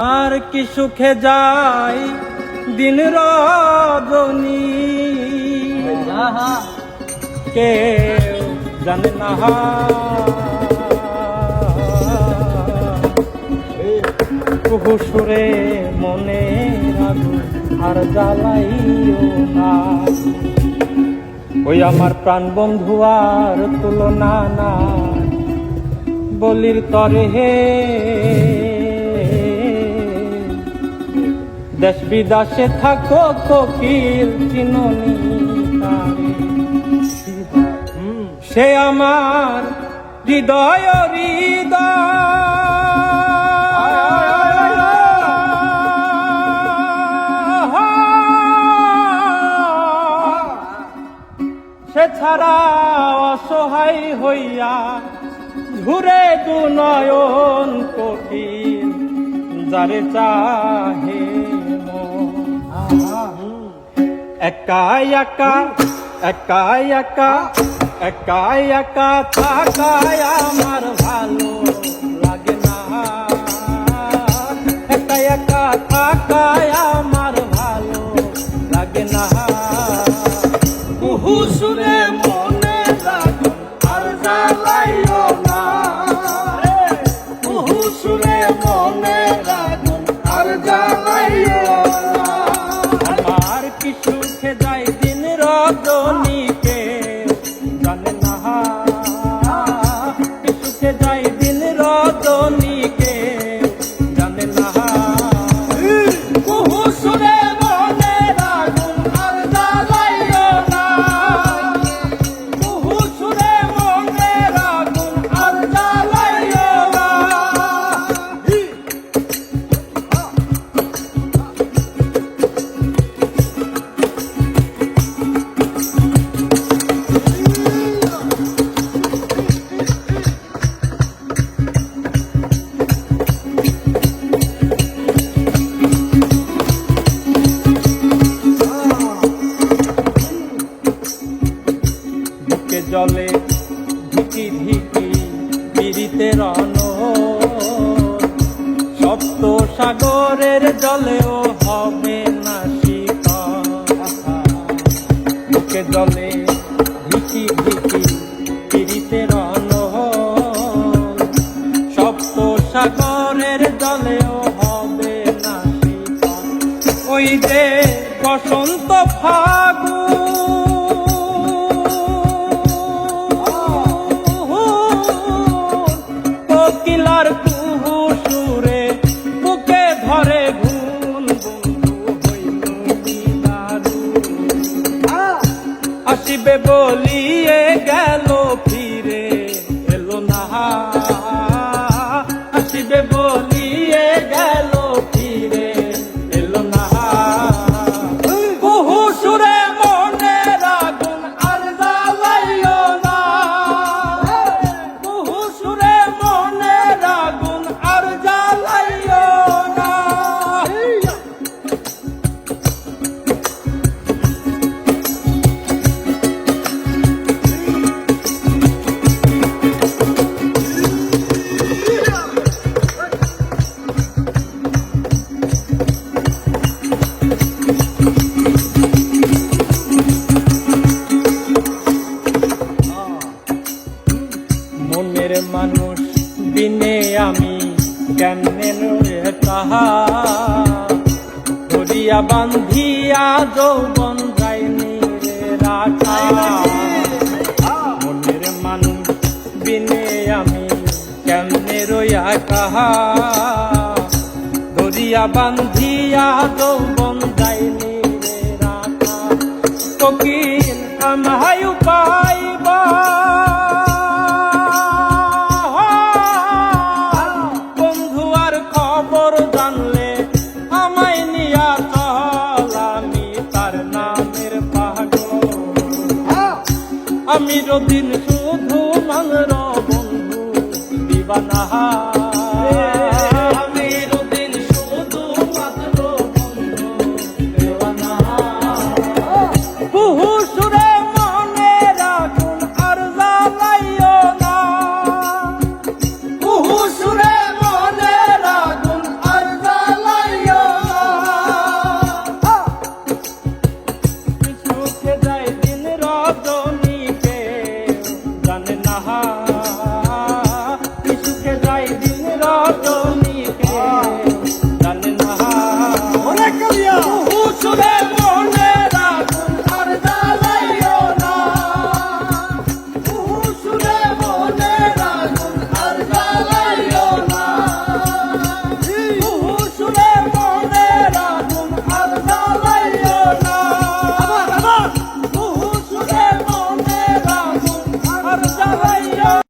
আর কি সুখে যায় দিন রজনী, কেউ জানে না। কুহু সুরে মনে আগুন আর জ্বালাইও না। ওই আমার প্রাণ বন্ধু আর তুলনা না, বলির তরে হে। দেশ বিদেশে থাকো কোকিল চিননি তারে, সে আমার হৃদয় সে ছাড়া অসহায় হইয়া ঘুরে দু নয়ন কোকিল যারে চাহে একা একা একা একা একা একা থাকায় আমার ভালো লাগে না। একা একা থাকায় আমার ভালো লাগে না। কুহু সুরে মনে আগুন আর জ্বালাইও না। কুহু সুরে মনে আগুন আর জ্বালাইও না। আমার কি সুখে যায় দিন রজনী, কেউ জানে না। কি সুখে যায় দিন রজনী, কেউ জানে না। কুহু সুরে মনে আগুন আর জ্বালাইও না। কুহু সুরে মনে আগুন আর জ্বালাইও না। জলে ধিকি ধিকি পীড়িতের সপ্ত সাগরের জলেও হবে না শীতল। বুকে জলে ধিকি ধিকি পীড়িতের সপ্ত সাগরের জলেও হবে না শীতল। ওই যে বসন্ত ফাগুন কোকিলার কুহু সুরে বুকে ধরে ঘুম বন্ধু হইল দারুণ। আসিবে বলিয়ে গেল ফিরে এলো না। আসিবে বলিয়ে গেল ফিরে এলো না। কুহু সুরে মনে আগুন আর জ্বালাইও না। কুহু সুরে মনে আগুন আর জ্বালাইও না। মনের মানুষ বিনে আমি কেমনে তাহা, ধরিয়া বান্ধিয়া যৌবন যায়নি রে রাখা। মনের মানুষ বিনে আমি কেমনে রইয়া কাহা, ধরিয়া বান্ধিয়া যৌবন যায়নি রে রাখা। কোকিল আমায় পাইবা বন্ধু, আর খবর জানলে আমায় নিয়া চল। আমি তার নামের পাগল। আমি যদিন শুধু মানর বন্ধু দিবানা। আমি যদিন শুধু মাত্র বন্ধু দিবানা। কুহু সুরে মনে আগুন আর জ্বালাইও না। কুহু সুরে মনে আগুন আর জ্বালাইও હા